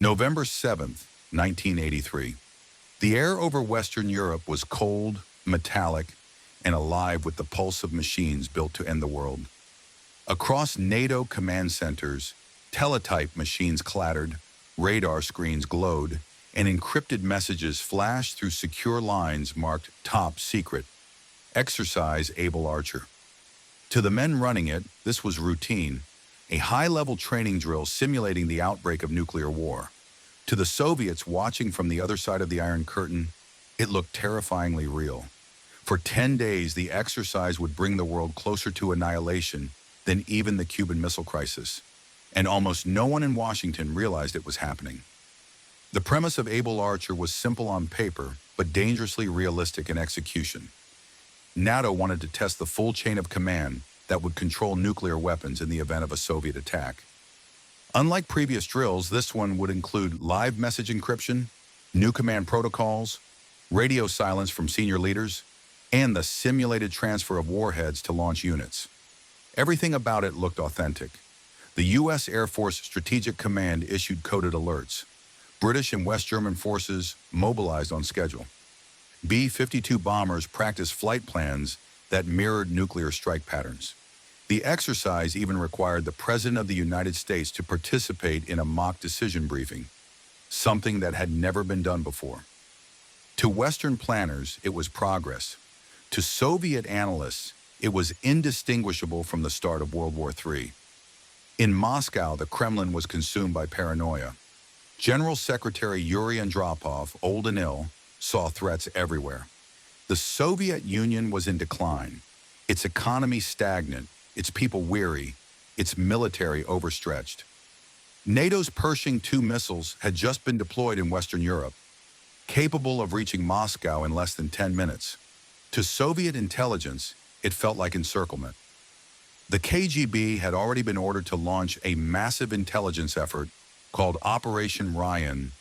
November 7th, 1983. The air over Western Europe was cold, metallic, and alive with the pulse of machines built to end the world. Across NATO command centers, teletype machines clattered, radar screens glowed, and encrypted messages flashed through secure lines marked Top Secret. Exercise Able Archer. To the men running it, this was routine, a high-level training drill simulating the outbreak of nuclear war. To the Soviets watching from the other side of the Iron Curtain, it looked terrifyingly real. For 10 days, the exercise would bring the world closer to annihilation than even the Cuban Missile Crisis. And almost no one in Washington realized it was happening. The premise of Able Archer was simple on paper, but dangerously realistic in execution. NATO wanted to test the full chain of command that would control nuclear weapons in the event of a Soviet attack. Unlike previous drills, this one would include live message encryption, new command protocols, radio silence from senior leaders, and the simulated transfer of warheads to launch units. Everything about it looked authentic. The U.S. Air Force Strategic Command issued coded alerts. British and West German forces mobilized on schedule. B-52 bombers practiced flight plans that mirrored nuclear strike patterns. The exercise even required the President of the United States to participate in a mock decision briefing, something that had never been done before. To Western planners, it was progress. To Soviet analysts, it was indistinguishable from the start of World War III. In Moscow, the Kremlin was consumed by paranoia. General Secretary Yuri Andropov, old and ill, saw threats everywhere. The Soviet Union was in decline, its economy stagnant, its people weary, its military overstretched. NATO's Pershing II missiles had just been deployed in Western Europe, capable of reaching Moscow in less than 10 minutes. To Soviet intelligence, it felt like encirclement. The KGB had already been ordered to launch a massive intelligence effort called Operation Ryan,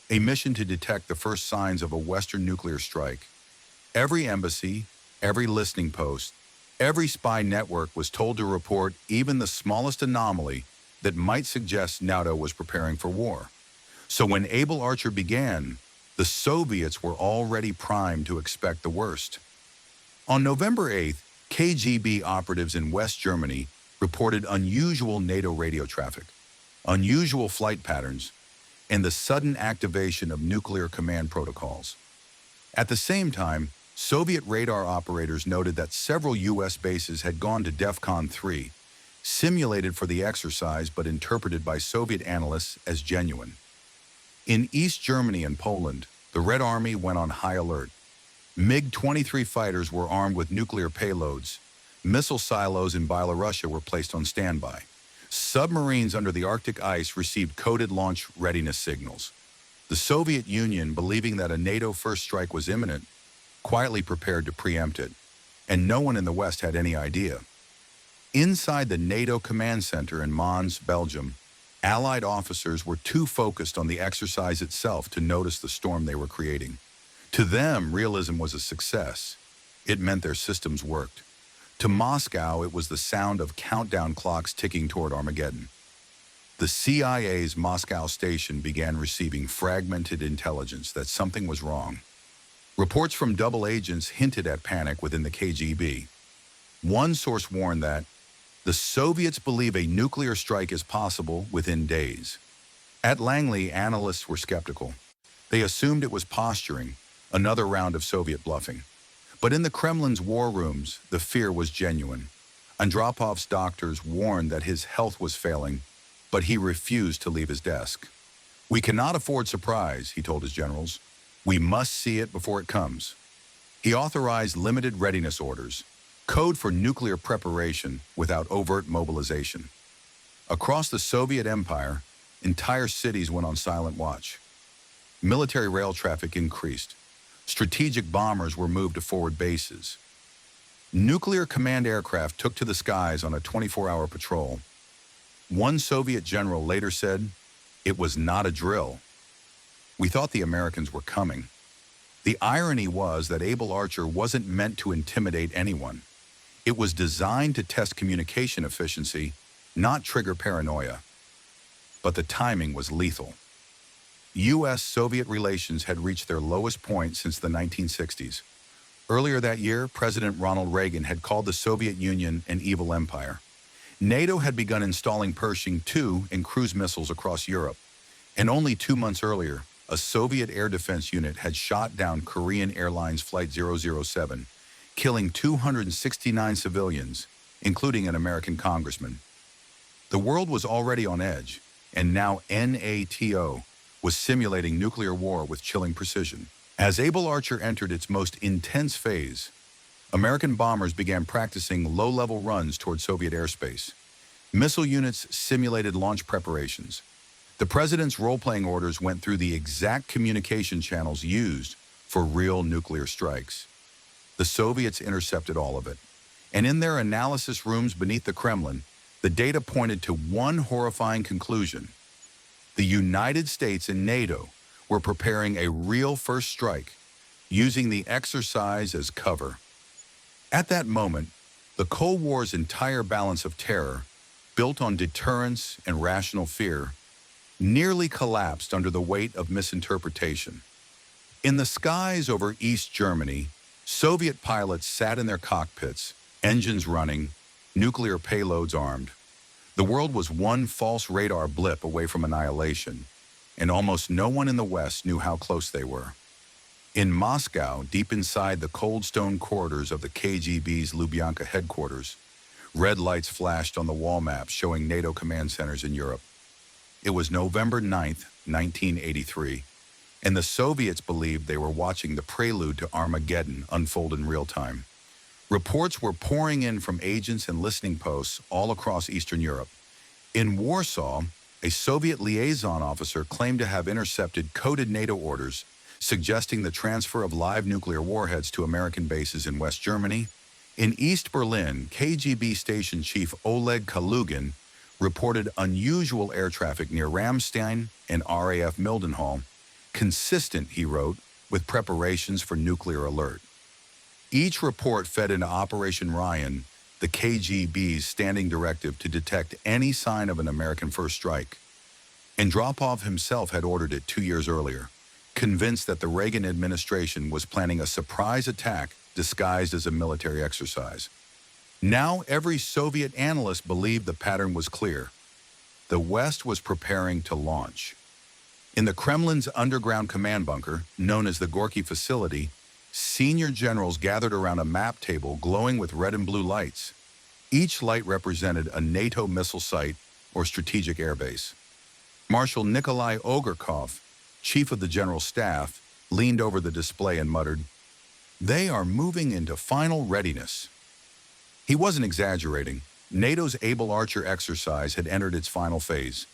a mission to detect the first signs of a Western nuclear strike. Every embassy, every listening post, every spy network was told to report even the smallest anomaly that might suggest NATO was preparing for war. So when Able Archer began, the Soviets were already primed to expect the worst. On November 8th, KGB operatives in West Germany reported unusual NATO radio traffic, unusual flight patterns, and the sudden activation of nuclear command protocols. At the same time, Soviet radar operators noted that several U.S. bases had gone to DEFCON 3, simulated for the exercise but interpreted by Soviet analysts as genuine. In East Germany and Poland, the Red Army went on high alert. MiG-23 fighters were armed with nuclear payloads. Missile silos in Belarusia were placed on standby. Submarines under the Arctic ice received coded launch readiness signals. The Soviet Union, believing that a NATO first strike was imminent, quietly prepared to preempt it, and no one in the West had any idea. Inside the NATO command center in Mons, Belgium, Allied officers were too focused on the exercise itself to notice the storm they were creating. To them, realism was a success. It meant their systems worked. To Moscow, it was the sound of countdown clocks ticking toward Armageddon. The CIA's Moscow station began receiving fragmented intelligence that something was wrong. Reports from double agents hinted at panic within the KGB. One source warned that the Soviets believe a nuclear strike is possible within days. At Langley, analysts were skeptical. They assumed it was posturing, another round of Soviet bluffing. But in the Kremlin's war rooms, the fear was genuine. Andropov's doctors warned that his health was failing, but he refused to leave his desk. "We cannot afford surprise," he told his generals. "We must see it before it comes." He authorized limited readiness orders, code for nuclear preparation without overt mobilization. Across the Soviet Empire, entire cities went on silent watch. Military rail traffic increased. Strategic bombers were moved to forward bases. Nuclear command aircraft took to the skies on a 24-hour patrol. One Soviet general later said, "It was not a drill. We thought the Americans were coming." The irony was that Able Archer wasn't meant to intimidate anyone. It was designed to test communication efficiency, not trigger paranoia. But the timing was lethal. U.S.-Soviet relations had reached their lowest point since the 1960s. Earlier that year, President Ronald Reagan had called the Soviet Union an evil empire. NATO had begun installing Pershing II and cruise missiles across Europe. And only 2 months earlier, a Soviet air defense unit had shot down Korean Airlines Flight 007, killing 269 civilians, including an American congressman. The world was already on edge, and now NATO was simulating nuclear war with chilling precision. As Able Archer entered its most intense phase, American bombers began practicing low-level runs toward Soviet airspace. Missile units simulated launch preparations. The president's role-playing orders went through the exact communication channels used for real nuclear strikes. The Soviets intercepted all of it. And in their analysis rooms beneath the Kremlin, the data pointed to one horrifying conclusion. The United States and NATO were preparing a real first strike, using the exercise as cover. At that moment, the Cold War's entire balance of terror, built on deterrence and rational fear, nearly collapsed under the weight of misinterpretation. In the skies over East Germany, Soviet pilots sat in their cockpits, engines running, nuclear payloads armed. The world was one false radar blip away from annihilation, and almost no one in the West knew how close they were. In Moscow, deep inside the cold stone corridors of the KGB's Lubyanka headquarters, red lights flashed on the wall maps showing NATO command centers in Europe. It was November 9th, 1983, and the Soviets believed they were watching the prelude to Armageddon unfold in real time. Reports were pouring in from agents and listening posts all across Eastern Europe. In Warsaw, a Soviet liaison officer claimed to have intercepted coded NATO orders suggesting the transfer of live nuclear warheads to American bases in West Germany. In East Berlin, KGB Station Chief Oleg Kalugin reported unusual air traffic near Ramstein and RAF Mildenhall, consistent, he wrote, with preparations for nuclear alert. Each report fed into Operation Ryan, the KGB's standing directive to detect any sign of an American first strike. Andropov himself had ordered it 2 years earlier, convinced that the Reagan administration was planning a surprise attack disguised as a military exercise. Now every Soviet analyst believed the pattern was clear. The West was preparing to launch. In the Kremlin's underground command bunker, known as the Gorky facility, senior generals gathered around a map table glowing with red and blue lights. Each light represented a NATO missile site or strategic airbase. Marshal Nikolai Ogarkov, chief of the general staff, leaned over the display and muttered, "They are moving into final readiness." He wasn't exaggerating. NATO's Able Archer exercise had entered its final phase.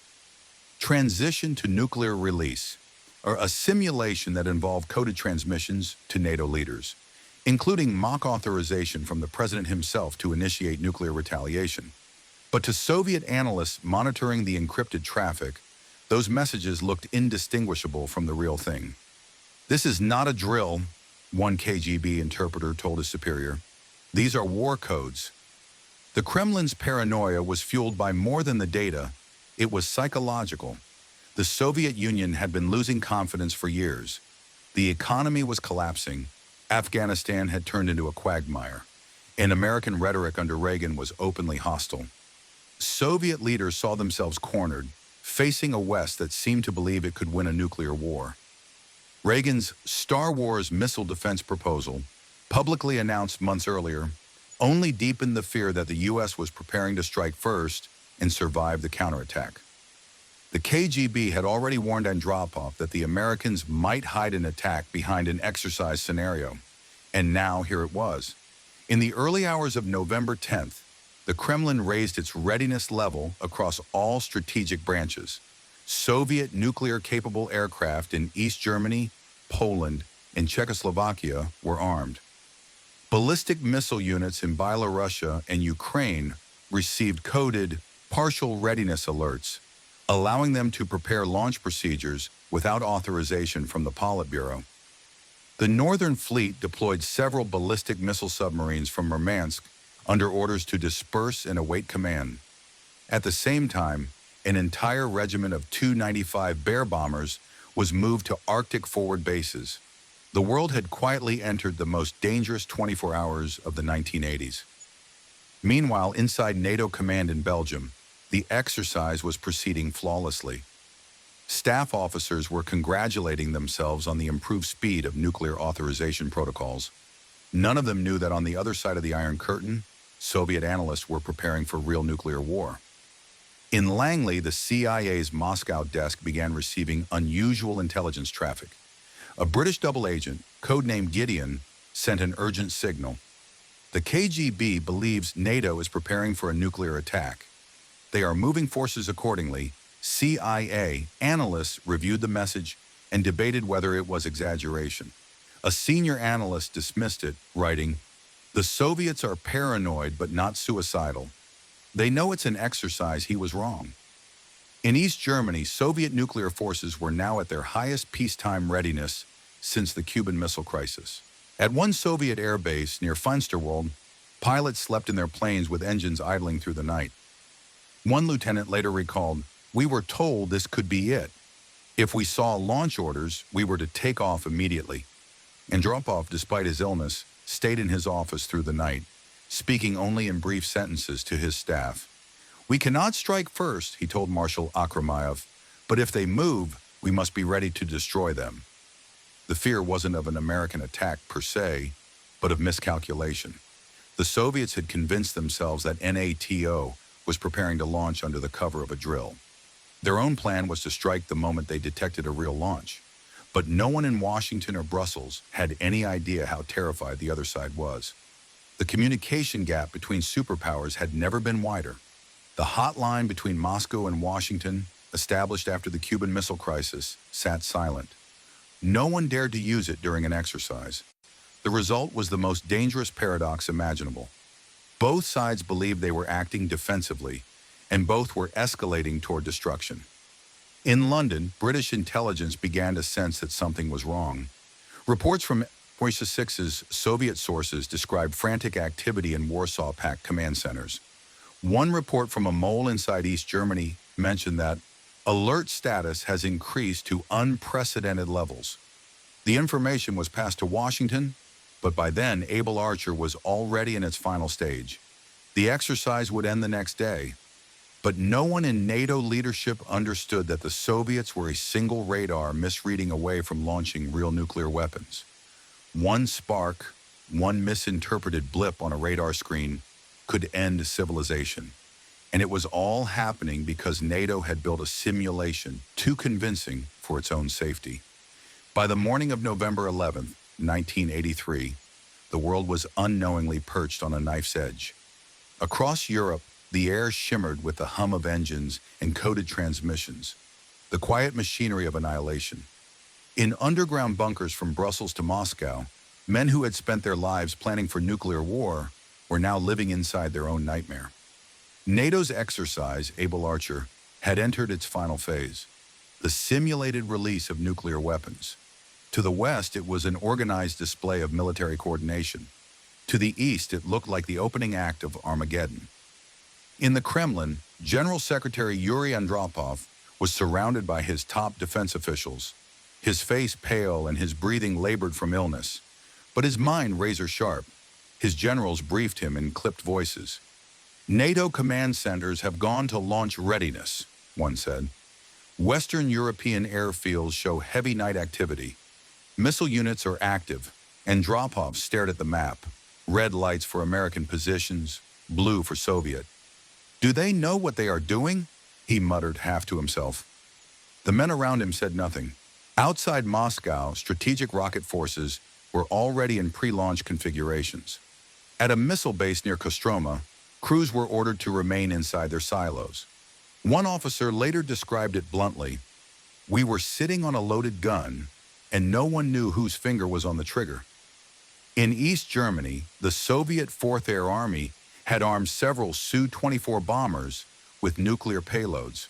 Transition to nuclear release, or a simulation that involved coded transmissions to NATO leaders, including mock authorization from the president himself to initiate nuclear retaliation. But to Soviet analysts monitoring the encrypted traffic, those messages looked indistinguishable from the real thing. "This is not a drill," one KGB interpreter told his superior. "These are war codes." The Kremlin's paranoia was fueled by more than the data. It was psychological. The Soviet Union had been losing confidence for years. The economy was collapsing. Afghanistan had turned into a quagmire. And American rhetoric under Reagan was openly hostile. Soviet leaders saw themselves cornered, facing a West that seemed to believe it could win a nuclear war. Reagan's Star Wars missile defense proposal, publicly announced months earlier, only deepened the fear that the U.S. was preparing to strike first and survive the counterattack. The KGB had already warned Andropov that the Americans might hide an attack behind an exercise scenario, and now here it was. In the early hours of November 10th, the Kremlin raised its readiness level across all strategic branches. Soviet nuclear-capable aircraft in East Germany, Poland, and Czechoslovakia were armed. Ballistic missile units in Belarusia and Ukraine received coded partial readiness alerts, allowing them to prepare launch procedures without authorization from the Politburo. The Northern Fleet deployed several ballistic missile submarines from Murmansk under orders to disperse and await command. At the same time, an entire regiment of Tu-95 Bear bombers was moved to Arctic forward bases. The world had quietly entered the most dangerous 24 hours of the 1980s. Meanwhile, inside NATO command in Belgium, the exercise was proceeding flawlessly. Staff officers were congratulating themselves on the improved speed of nuclear authorization protocols. None of them knew that on the other side of the Iron Curtain, Soviet analysts were preparing for real nuclear war. In Langley, the CIA's Moscow desk began receiving unusual intelligence traffic. A British double agent, codenamed Gideon, sent an urgent signal. The KGB believes NATO is preparing for a nuclear attack. They are moving forces accordingly. CIA analysts reviewed the message and debated whether it was exaggeration. A senior analyst dismissed it, writing, "The Soviets are paranoid but not suicidal. They know it's an exercise." He was wrong. In East Germany, Soviet nuclear forces were now at their highest peacetime readiness since the Cuban Missile Crisis. At one Soviet air base near Finsterwald, pilots slept in their planes with engines idling through the night. One lieutenant later recalled, "We were told this could be it. If we saw launch orders, we were to take off immediately." Andropov, despite his illness, stayed in his office through the night, speaking only in brief sentences to his staff. "We cannot strike first," he told Marshal Akramayev, "but if they move, we must be ready to destroy them." The fear wasn't of an American attack per se, but of miscalculation. The Soviets had convinced themselves that NATO was preparing to launch under the cover of a drill. Their own plan was to strike the moment they detected a real launch. But no one in Washington or Brussels had any idea how terrified the other side was. The communication gap between superpowers had never been wider. The hotline between Moscow and Washington, established after the Cuban Missile Crisis, sat silent. No one dared to use it during an exercise. The result was the most dangerous paradox imaginable. Both sides believed they were acting defensively, and both were escalating toward destruction. In London, British intelligence began to sense that something was wrong. Reports from MI6's Soviet sources described frantic activity in Warsaw Pact command centers. One report from a mole inside East Germany mentioned that alert status has increased to unprecedented levels. The information was passed to Washington, but by then Able Archer was already in its final stage. The exercise would end the next day. But no one in NATO leadership understood that the Soviets were a single radar misreading away from launching real nuclear weapons. One spark, one misinterpreted blip on a radar screen could end civilization. And it was all happening because NATO had built a simulation too convincing for its own safety. By the morning of November 11, 1983, the world was unknowingly perched on a knife's edge. Across Europe, the air shimmered with the hum of engines and coded transmissions, the quiet machinery of annihilation. In underground bunkers from Brussels to Moscow, men who had spent their lives planning for nuclear war were now living inside their own nightmare. NATO's exercise, Able Archer, had entered its final phase, the simulated release of nuclear weapons. To the west, it was an organized display of military coordination. To the east, it looked like the opening act of Armageddon. In the Kremlin, General Secretary Yuri Andropov was surrounded by his top defense officials, his face pale and his breathing labored from illness, but his mind razor sharp. His generals briefed him in clipped voices. "NATO command centers have gone to launch readiness," one said. "Western European airfields show heavy night activity. Missile units are active." Andropov stared at the map. Red lights for American positions, blue for Soviet. "Do they know what they are doing?" he muttered half to himself. The men around him said nothing. Outside Moscow, strategic rocket forces were already in pre-launch configurations. At a missile base near Kostroma, crews were ordered to remain inside their silos. One officer later described it bluntly: "We were sitting on a loaded gun, and no one knew whose finger was on the trigger." In East Germany, the Soviet Fourth Air Army had armed several Su-24 bombers with nuclear payloads.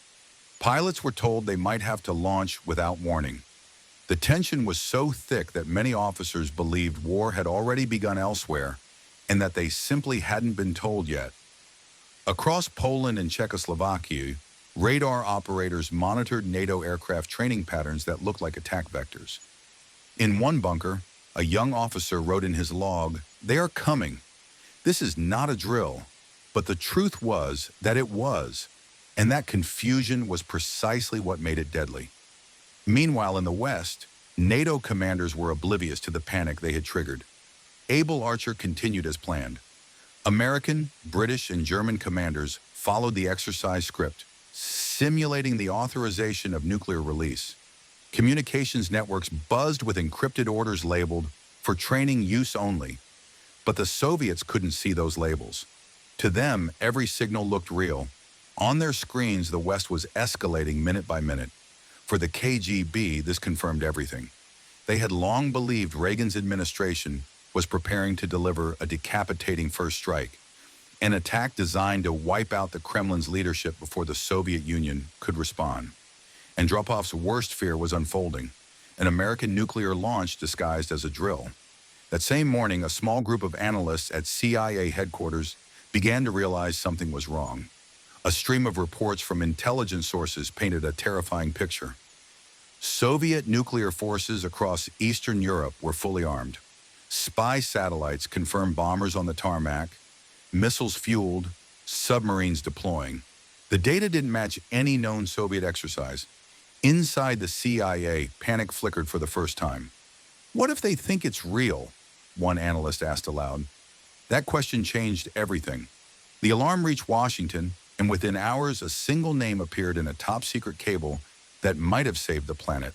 Pilots were told they might have to launch without warning. The tension was so thick that many officers believed war had already begun elsewhere and that they simply hadn't been told yet. Across Poland and Czechoslovakia, Radar operators monitored NATO aircraft training patterns that looked like attack vectors. In one bunker, a young officer wrote in his log, "They are coming. This is not a drill." But the truth was that it was, and that confusion was precisely what made it deadly. Meanwhile, in the West, NATO commanders were oblivious to the panic they had triggered. Able Archer continued as planned. American, British, and German commanders followed the exercise script, simulating the authorization of nuclear release. Communications networks buzzed with encrypted orders labeled, "For training use only." But the Soviets couldn't see those labels. To them, every signal looked real. On their screens, the West was escalating minute by minute. For the KGB, this confirmed everything. They had long believed Reagan's administration was preparing to deliver a decapitating first strike, an attack designed to wipe out the Kremlin's leadership before the Soviet Union could respond. Andropov's worst fear was unfolding, an American nuclear launch disguised as a drill. That same morning, a small group of analysts at CIA headquarters began to realize something was wrong. A stream of reports from intelligence sources painted a terrifying picture. Soviet nuclear forces across Eastern Europe were fully armed. Spy satellites confirmed bombers on the tarmac, missiles fueled, submarines deploying. The data didn't match any known Soviet exercise. Inside the CIA, panic flickered for the first time. "What if they think it's real?" one analyst asked aloud. That question changed everything. The alarm reached Washington, and within hours, a single name appeared in a top-secret cable that might have saved the planet.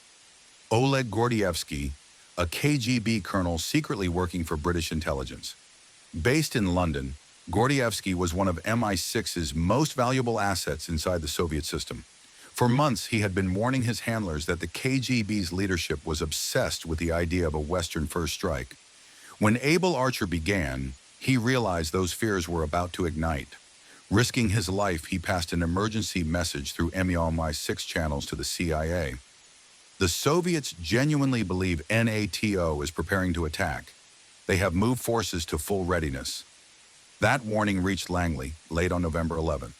Oleg Gordievsky, a KGB colonel secretly working for British intelligence. Based in London, Gordievsky was one of MI6's most valuable assets inside the Soviet system. For months, he had been warning his handlers that the KGB's leadership was obsessed with the idea of a Western first strike. When Able Archer began, he realized those fears were about to ignite. Risking his life, he passed an emergency message through MI6 channels to the CIA. The Soviets genuinely believe NATO is preparing to attack. They have moved forces to full readiness. That warning reached Langley late on November 11th.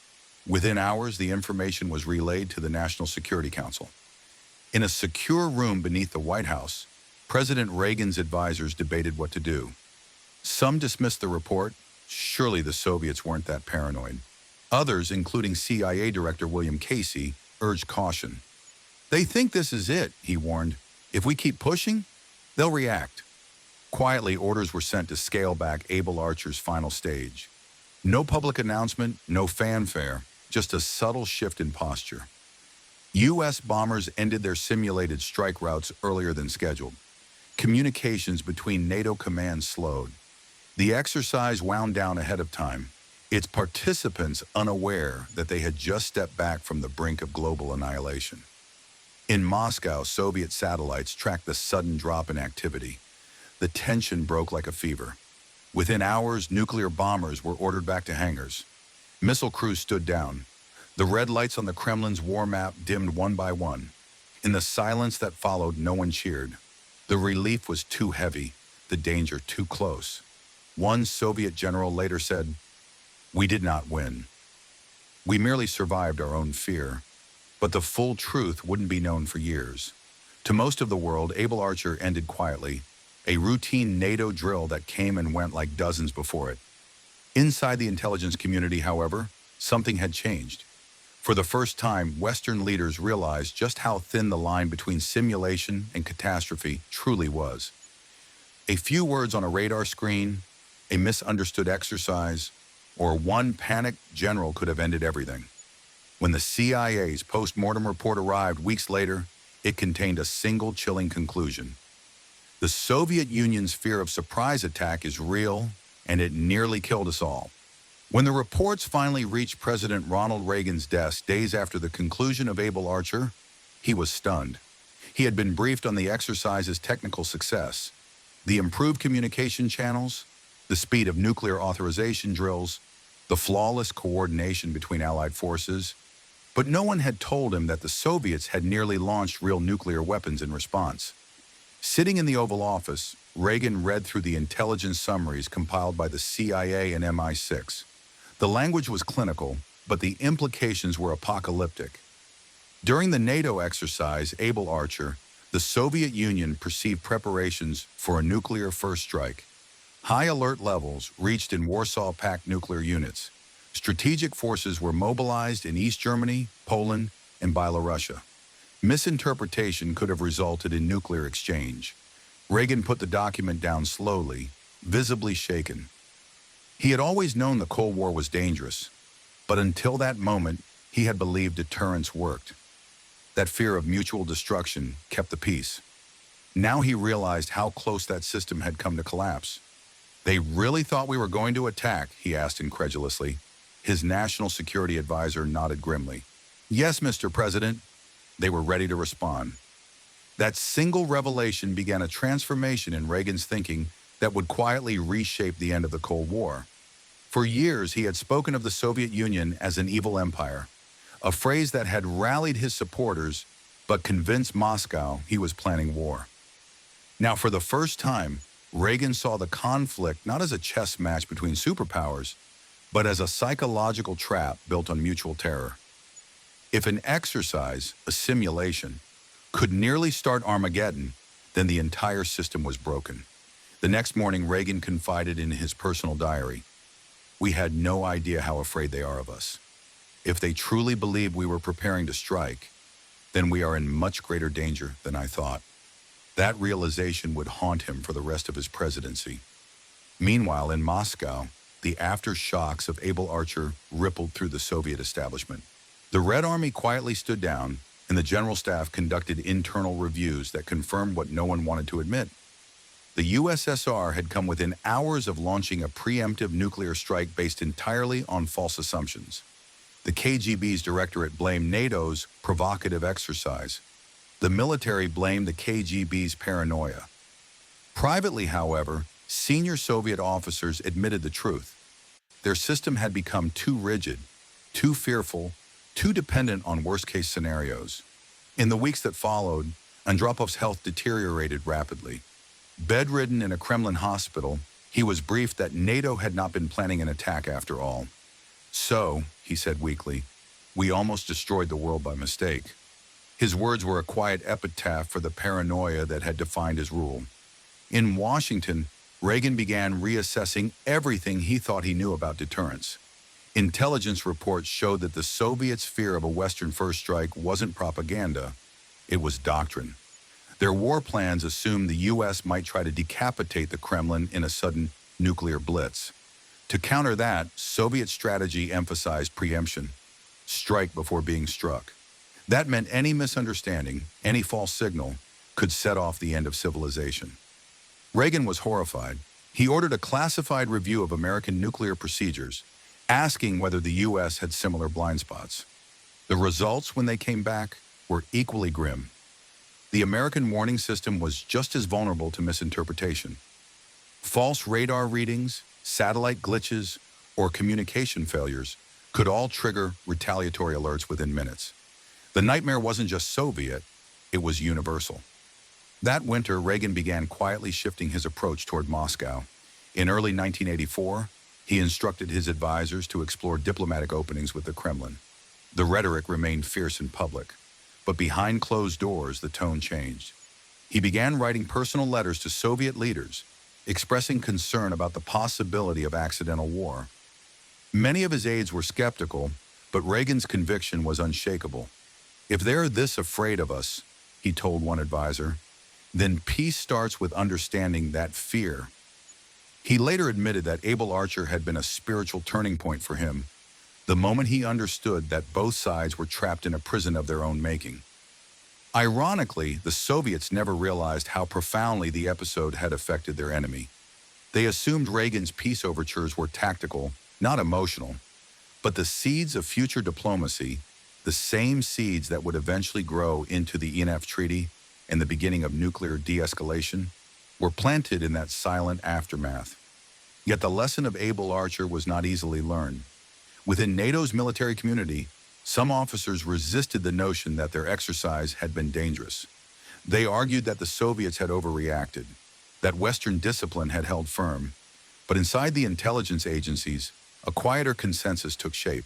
Within hours, the information was relayed to the National Security Council. In a secure room beneath the White House, President Reagan's advisors debated what to do. Some dismissed the report. Surely the Soviets weren't that paranoid. Others, including CIA Director William Casey, urged caution. "They think this is it," he warned. "If we keep pushing, they'll react." Quietly, orders were sent to scale back Able Archer's final stage. No public announcement, no fanfare, just a subtle shift in posture. U.S. bombers ended their simulated strike routes earlier than scheduled. Communications between NATO commands slowed. The exercise wound down ahead of time, its participants unaware that they had just stepped back from the brink of global annihilation. In Moscow, Soviet satellites tracked the sudden drop in activity. The tension broke like a fever. Within hours, nuclear bombers were ordered back to hangars. Missile crews stood down. The red lights on the Kremlin's war map dimmed one by one. In the silence that followed, no one cheered. The relief was too heavy, the danger too close. One Soviet general later said, "We did not win. We merely survived our own fear." But the full truth wouldn't be known for years. To most of the world, Able Archer ended quietly, a routine NATO drill that came and went like dozens before it. Inside the intelligence community, however, something had changed. For the first time, Western leaders realized just how thin the line between simulation and catastrophe truly was. A few words on a radar screen, a misunderstood exercise, or one panicked general could have ended everything. When the CIA's post-mortem report arrived weeks later, it contained a single chilling conclusion. The Soviet Union's fear of surprise attack is real, and it nearly killed us all. When the reports finally reached President Ronald Reagan's desk days after the conclusion of Able Archer, he was stunned. He had been briefed on the exercise's technical success, the improved communication channels, the speed of nuclear authorization drills, the flawless coordination between Allied forces, but no one had told him that the Soviets had nearly launched real nuclear weapons in response. Sitting in the Oval Office, Reagan read through the intelligence summaries compiled by the CIA and MI6. The language was clinical, but the implications were apocalyptic. During the NATO exercise, Able Archer, the Soviet Union perceived preparations for a nuclear first strike. High alert levels reached in Warsaw Pact nuclear units. Strategic forces were mobilized in East Germany, Poland, and Belarusia. Misinterpretation could have resulted in nuclear exchange. Reagan put the document down slowly, visibly shaken. He had always known the Cold War was dangerous, but until that moment, he had believed deterrence worked. That fear of mutual destruction kept the peace. Now he realized how close that system had come to collapse. "They really thought we were going to attack?" he asked incredulously. His national security advisor nodded grimly. "Yes, Mr. President." They were ready to respond. That single revelation began a transformation in Reagan's thinking that would quietly reshape the end of the Cold War. For years, he had spoken of the Soviet Union as an evil empire, a phrase that had rallied his supporters but convinced Moscow he was planning war. Now, for the first time, Reagan saw the conflict not as a chess match between superpowers, but as a psychological trap built on mutual terror. If an exercise, a simulation, could nearly start Armageddon, then the entire system was broken. The next morning, Reagan confided in his personal diary, "We had no idea how afraid they are of us. If they truly believed we were preparing to strike, then we are in much greater danger than I thought." That realization would haunt him for the rest of his presidency. Meanwhile, in Moscow, the aftershocks of Able Archer rippled through the Soviet establishment. The Red Army quietly stood down, and the General Staff conducted internal reviews that confirmed what no one wanted to admit. The USSR had come within hours of launching a preemptive nuclear strike based entirely on false assumptions. The KGB's directorate blamed NATO's provocative exercise. The military blamed the KGB's paranoia. Privately, however, senior Soviet officers admitted the truth. Their system had become too rigid, too fearful, too dependent on worst-case scenarios. In the weeks that followed, Andropov's health deteriorated rapidly. Bedridden in a Kremlin hospital, he was briefed that NATO had not been planning an attack after all. "So," he said weakly, "we almost destroyed the world by mistake." His words were a quiet epitaph for the paranoia that had defined his rule. In Washington, Reagan began reassessing everything he thought he knew about deterrence. Intelligence reports showed that the Soviets' fear of a Western first strike wasn't propaganda, it was doctrine. Their war plans assumed the U.S. might try to decapitate the Kremlin in a sudden nuclear blitz. To counter that, Soviet strategy emphasized preemption, strike before being struck. That meant any misunderstanding, any false signal, could set off the end of civilization. Reagan was horrified. He ordered a classified review of American nuclear procedures, asking whether the U.S. had similar blind spots. The results, when they came back, were equally grim. The American warning system was just as vulnerable to misinterpretation. False radar readings, satellite glitches, or communication failures could all trigger retaliatory alerts within minutes. The nightmare wasn't just Soviet, it was universal. That winter, Reagan began quietly shifting his approach toward Moscow. In early 1984, he instructed his advisors to explore diplomatic openings with the Kremlin. The rhetoric remained fierce in public, but behind closed doors, the tone changed. He began writing personal letters to Soviet leaders, expressing concern about the possibility of accidental war. Many of his aides were skeptical, but Reagan's conviction was unshakable. "If they're this afraid of us," he told one advisor, "then peace starts with understanding that fear." He later admitted that Able Archer had been a spiritual turning point for him, the moment he understood that both sides were trapped in a prison of their own making. Ironically, the Soviets never realized how profoundly the episode had affected their enemy. They assumed Reagan's peace overtures were tactical, not emotional, but the seeds of future diplomacy, the same seeds that would eventually grow into the INF Treaty and the beginning of nuclear de-escalation, were planted in that silent aftermath. Yet the lesson of Able Archer was not easily learned. Within NATO's military community, some officers resisted the notion that their exercise had been dangerous. They argued that the Soviets had overreacted, that Western discipline had held firm, but inside the intelligence agencies, a quieter consensus took shape.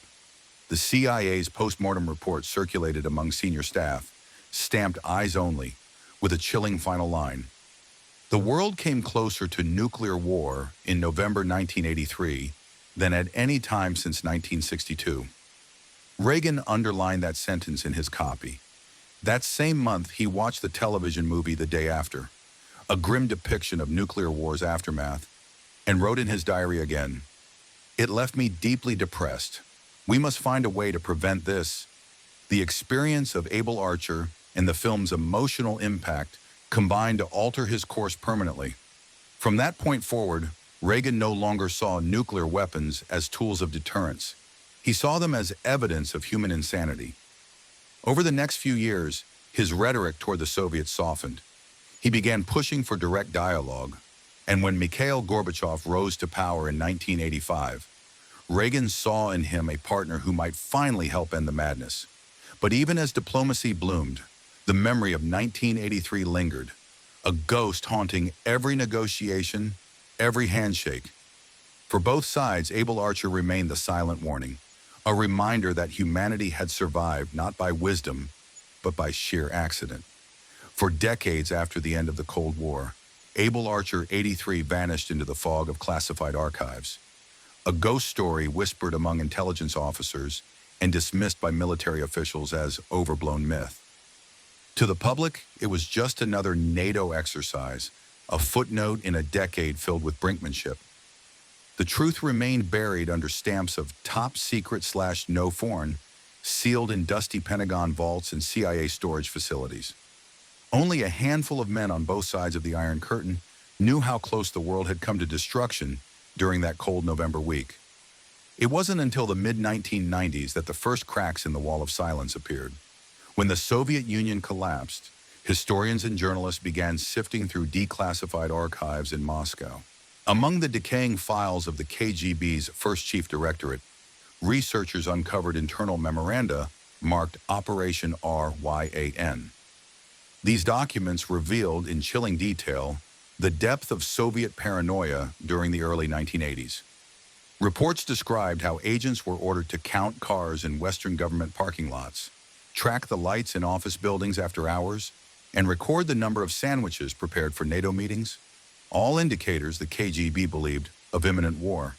The CIA's postmortem report circulated among senior staff, stamped eyes only, with a chilling final line. The world came closer to nuclear war in November 1983 than at any time since 1962. Reagan underlined that sentence in his copy. That same month, he watched the television movie The Day After, a grim depiction of nuclear war's aftermath, and wrote in his diary again, "It left me deeply depressed. We must find a way to prevent this." The experience of Able Archer and the film's emotional impact combined to alter his course permanently. From that point forward, Reagan no longer saw nuclear weapons as tools of deterrence. He saw them as evidence of human insanity. Over the next few years, his rhetoric toward the Soviets softened. He began pushing for direct dialogue, and when Mikhail Gorbachev rose to power in 1985, Reagan saw in him a partner who might finally help end the madness. But even as diplomacy bloomed, the memory of 1983 lingered, a ghost haunting every negotiation, every handshake. For both sides, Able Archer remained the silent warning, a reminder that humanity had survived not by wisdom, but by sheer accident. For decades after the end of the Cold War, Able Archer 83 vanished into the fog of classified archives, a ghost story whispered among intelligence officers and dismissed by military officials as overblown myth. To the public, it was just another NATO exercise, a footnote in a decade filled with brinkmanship. The truth remained buried under stamps of top secret/no foreign, sealed in dusty Pentagon vaults and CIA storage facilities. Only a handful of men on both sides of the Iron Curtain knew how close the world had come to destruction during that cold November week. It wasn't until the mid-1990s that the first cracks in the wall of silence appeared. When the Soviet Union collapsed, historians and journalists began sifting through declassified archives in Moscow. Among the decaying files of the KGB's first chief directorate, researchers uncovered internal memoranda marked Operation RYAN. These documents revealed in chilling detail the depth of Soviet paranoia during the early 1980s. Reports described how agents were ordered to count cars in Western government parking lots, track the lights in office buildings after hours, and record the number of sandwiches prepared for NATO meetings, all indicators the KGB believed of imminent war.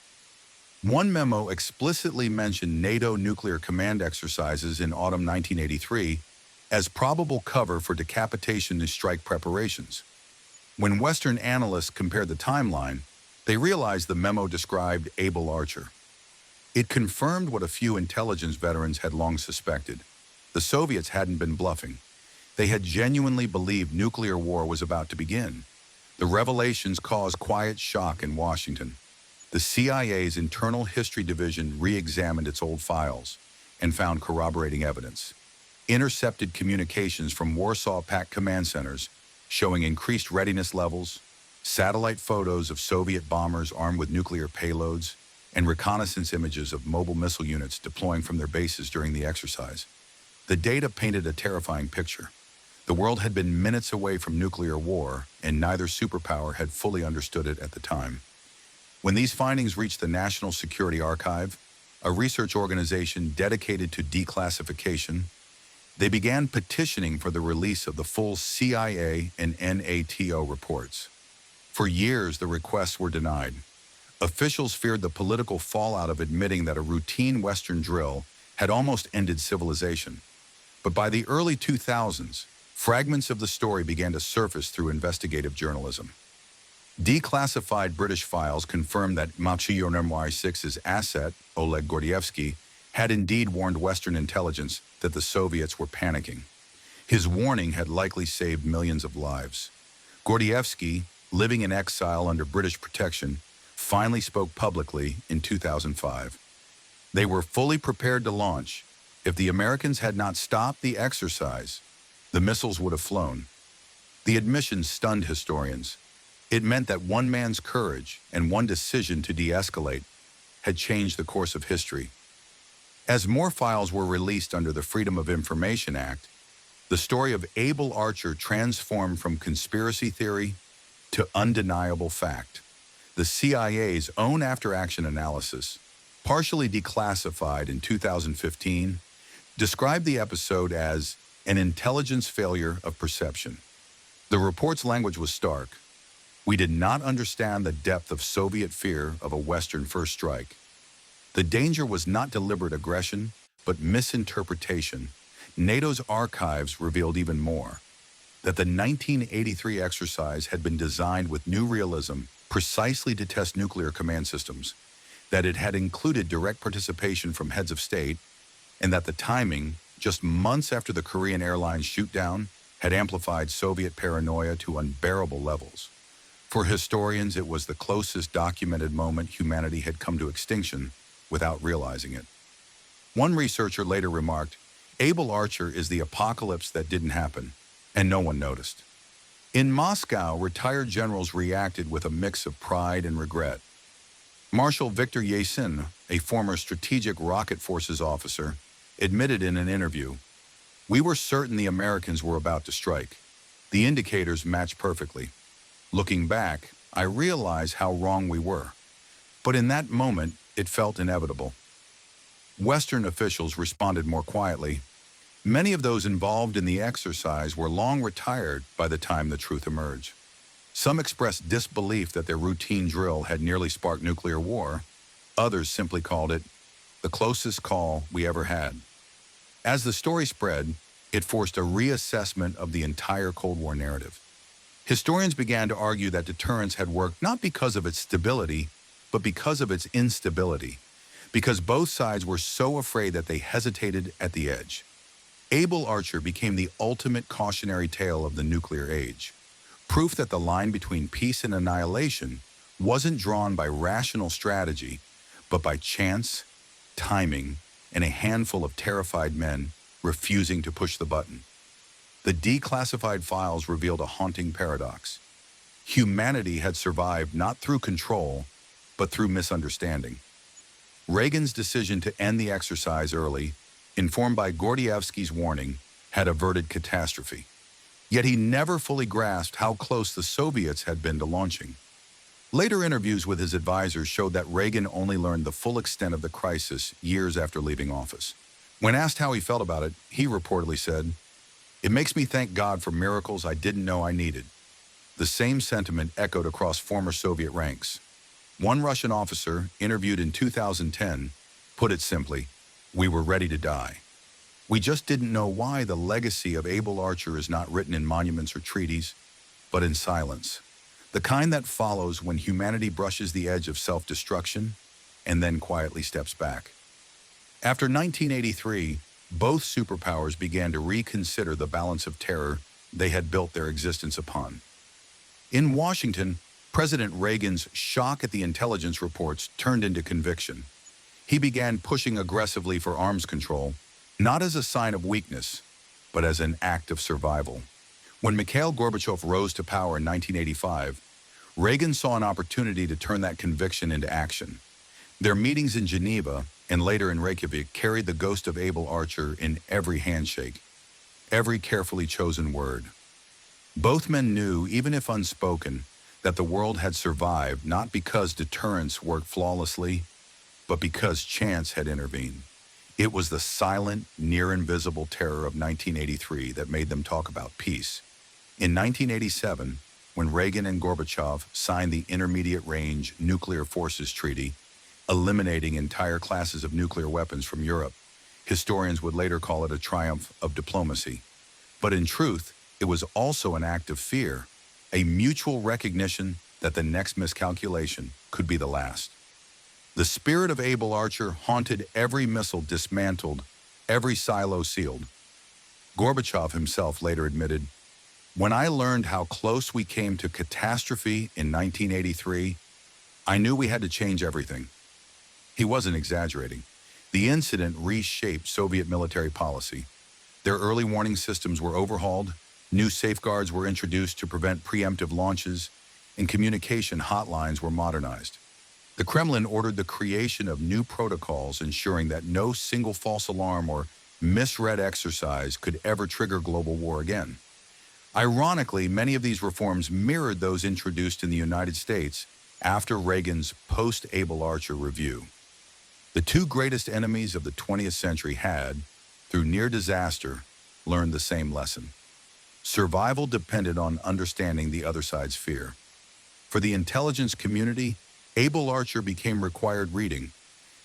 One memo explicitly mentioned NATO nuclear command exercises in autumn 1983 as probable cover for decapitation and strike preparations. When Western analysts compared the timeline, they realized the memo described Able Archer. It confirmed what a few intelligence veterans had long suspected. The Soviets hadn't been bluffing. They had genuinely believed nuclear war was about to begin. The revelations caused quiet shock in Washington. The CIA's Internal History Division re-examined its old files and found corroborating evidence. Intercepted communications from Warsaw Pact command centers showing increased readiness levels, satellite photos of Soviet bombers armed with nuclear payloads, and reconnaissance images of mobile missile units deploying from their bases during the exercise. The data painted a terrifying picture. The world had been minutes away from nuclear war, and neither superpower had fully understood it at the time. When these findings reached the National Security Archive, a research organization dedicated to declassification, they began petitioning for the release of the full CIA and NATO reports. For years, the requests were denied. Officials feared the political fallout of admitting that a routine Western drill had almost ended civilization. But by the early 2000s, fragments of the story began to surface through investigative journalism. Declassified British files confirmed that Maciej MI6's asset, Oleg Gordievsky, had indeed warned Western intelligence that the Soviets were panicking. His warning had likely saved millions of lives. Gordievsky, living in exile under British protection, finally spoke publicly in 2005. They were fully prepared to launch. If the Americans had not stopped the exercise, the missiles would have flown. The admission stunned historians. It meant that one man's courage and one decision to de-escalate had changed the course of history. As more files were released under the Freedom of Information Act, the story of Able Archer transformed from conspiracy theory to undeniable fact. The CIA's own after-action analysis partially declassified in 2015, described the episode as an intelligence failure of perception. The report's language was stark. We did not understand the depth of Soviet fear of a Western first strike. The danger was not deliberate aggression, but misinterpretation. NATO's archives revealed even more, that the 1983 exercise had been designed with new realism precisely to test nuclear command systems, that it had included direct participation from heads of state, and that the timing, just months after the Korean Airlines shoot-down, had amplified Soviet paranoia to unbearable levels. For historians, it was the closest documented moment humanity had come to extinction without realizing it. One researcher later remarked, "Able Archer is the apocalypse that didn't happen, and no one noticed." In Moscow, retired generals reacted with a mix of pride and regret. Marshal Viktor Yeltsin, a former Strategic Rocket Forces officer, admitted in an interview, "We were certain the Americans were about to strike. The indicators matched perfectly. Looking back, I realize how wrong we were. But in that moment, it felt inevitable." Western officials responded more quietly. Many of those involved in the exercise were long retired by the time the truth emerged. Some expressed disbelief that their routine drill had nearly sparked nuclear war. Others simply called it the closest call we ever had. As the story spread, it forced a reassessment of the entire Cold War narrative. Historians began to argue that deterrence had worked not because of its stability, but because of its instability, because both sides were so afraid that they hesitated at the edge. Able Archer became the ultimate cautionary tale of the nuclear age, proof that the line between peace and annihilation wasn't drawn by rational strategy, but by chance, timing, and a handful of terrified men refusing to push the button. The declassified files revealed a haunting paradox. Humanity had survived not through control, but through misunderstanding. Reagan's decision to end the exercise early, informed by Gordievsky's warning, had averted catastrophe. Yet he never fully grasped how close the Soviets had been to launching. Later interviews with his advisors showed that Reagan only learned the full extent of the crisis years after leaving office. When asked how he felt about it, he reportedly said, "It makes me thank God for miracles I didn't know I needed." The same sentiment echoed across former Soviet ranks. One Russian officer, interviewed in 2010, put it simply, "We were ready to die. We just didn't know why the legacy of Able Archer is not written in monuments or treaties, but in silence. The kind that follows when humanity brushes the edge of self-destruction and then quietly steps back." After 1983, both superpowers began to reconsider the balance of terror they had built their existence upon. In Washington, President Reagan's shock at the intelligence reports turned into conviction. He began pushing aggressively for arms control, not as a sign of weakness, but as an act of survival. When Mikhail Gorbachev rose to power in 1985, Reagan saw an opportunity to turn that conviction into action. Their meetings in Geneva and later in Reykjavik carried the ghost of Able Archer in every handshake, every carefully chosen word. Both men knew, even if unspoken, that the world had survived not because deterrence worked flawlessly, but because chance had intervened. It was the silent, near-invisible terror of 1983 that made them talk about peace. In 1987, when Reagan and Gorbachev signed the Intermediate-Range Nuclear Forces Treaty, eliminating entire classes of nuclear weapons from Europe, historians would later call it a triumph of diplomacy. But in truth, it was also an act of fear, a mutual recognition that the next miscalculation could be the last. The spirit of Able Archer haunted every missile dismantled, every silo sealed. Gorbachev himself later admitted, "When I learned how close we came to catastrophe in 1983, I knew we had to change everything." He wasn't exaggerating. The incident reshaped Soviet military policy. Their early warning systems were overhauled, new safeguards were introduced to prevent preemptive launches, and communication hotlines were modernized. The Kremlin ordered the creation of new protocols ensuring that no single false alarm or misread exercise could ever trigger global war again. Ironically, many of these reforms mirrored those introduced in the United States after Reagan's post-Able Archer review. The two greatest enemies of the 20th century had, through near disaster, learned the same lesson. Survival depended on understanding the other side's fear. For the intelligence community, Able Archer became required reading.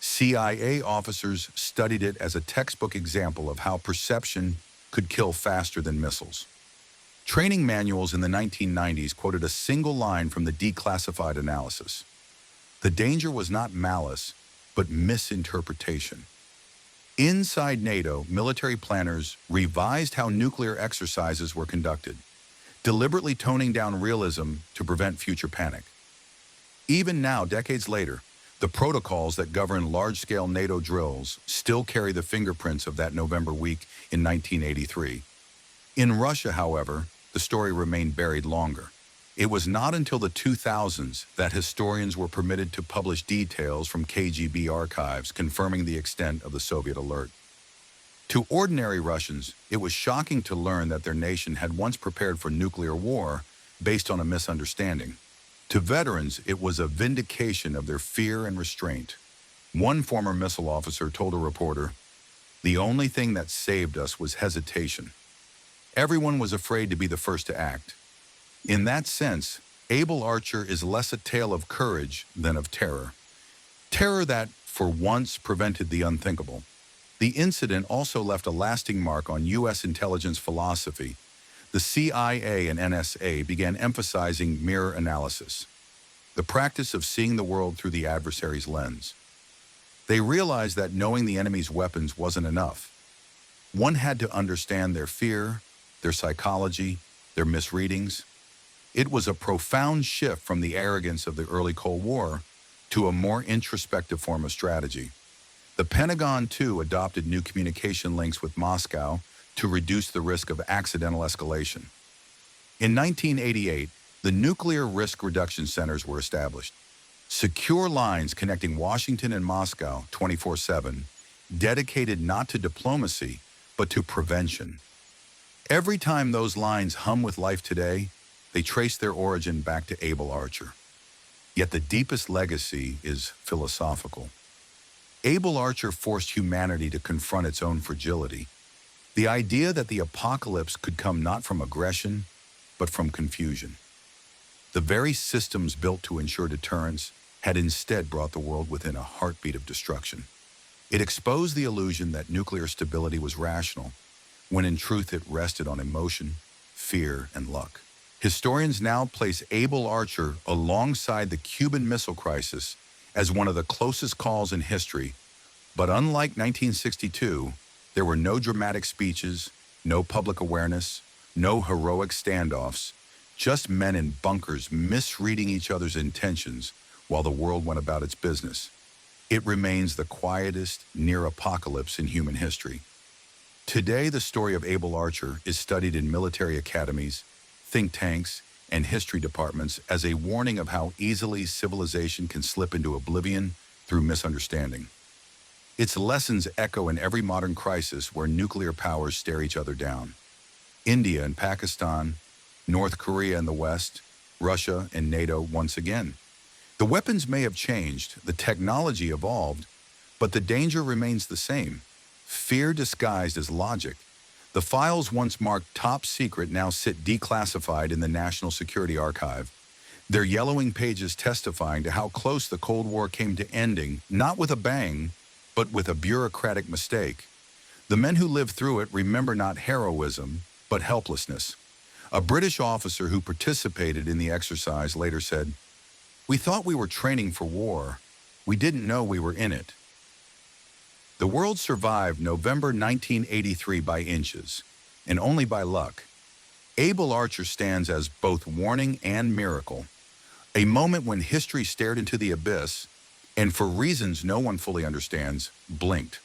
CIA officers studied it as a textbook example of how perception could kill faster than missiles. Training manuals in the 1990s quoted a single line from the declassified analysis. The danger was not malice, but misinterpretation. Inside NATO, military planners revised how nuclear exercises were conducted, deliberately toning down realism to prevent future panic. Even now, decades later, the protocols that govern large-scale NATO drills still carry the fingerprints of that November week in 1983. In Russia, however, the story remained buried longer. It was not until the 2000s that historians were permitted to publish details from KGB archives confirming the extent of the Soviet alert. To ordinary Russians, it was shocking to learn that their nation had once prepared for nuclear war based on a misunderstanding. To veterans, it was a vindication of their fear and restraint. One former missile officer told a reporter, "The only thing that saved us was hesitation. Everyone was afraid to be the first to act." In that sense, Able Archer is less a tale of courage than of terror. Terror that, for once, prevented the unthinkable. The incident also left a lasting mark on U.S. intelligence philosophy. The CIA and NSA began emphasizing mirror analysis, the practice of seeing the world through the adversary's lens. They realized that knowing the enemy's weapons wasn't enough. One had to understand their fear, their psychology, their misreadings. It was a profound shift from the arrogance of the early Cold War to a more introspective form of strategy. The Pentagon, too, adopted new communication links with Moscow to reduce the risk of accidental escalation. In 1988, the Nuclear Risk Reduction Centers were established. Secure lines connecting Washington and Moscow 24/7, dedicated not to diplomacy, but to prevention. Every time those lines hum with life today, they trace their origin back to Able Archer. Yet the deepest legacy is philosophical. Able Archer forced humanity to confront its own fragility. The idea that the apocalypse could come not from aggression, but from confusion. The very systems built to ensure deterrence had instead brought the world within a heartbeat of destruction. It exposed the illusion that nuclear stability was rational, when in truth it rested on emotion, fear, and luck. Historians now place Able Archer alongside the Cuban Missile Crisis as one of the closest calls in history, but unlike 1962, there were no dramatic speeches, no public awareness, no heroic standoffs, just men in bunkers misreading each other's intentions while the world went about its business. It remains the quietest near-apocalypse in human history. Today, the story of Able Archer is studied in military academies, think tanks, and history departments as a warning of how easily civilization can slip into oblivion through misunderstanding. Its lessons echo in every modern crisis where nuclear powers stare each other down. India and Pakistan, North Korea and the West, Russia and NATO once again. The weapons may have changed, the technology evolved, but the danger remains the same. Fear disguised as logic. The files once marked top secret now sit declassified in the National Security Archive, their yellowing pages testifying to how close the Cold War came to ending, not with a bang, but with a bureaucratic mistake. The men who lived through it remember not heroism, but helplessness. A British officer who participated in the exercise later said, "We thought we were training for war. We didn't know we were in it." The world survived November 1983 by inches, and only by luck. Able Archer stands as both warning and miracle, a moment when history stared into the abyss, and for reasons no one fully understands, blinked.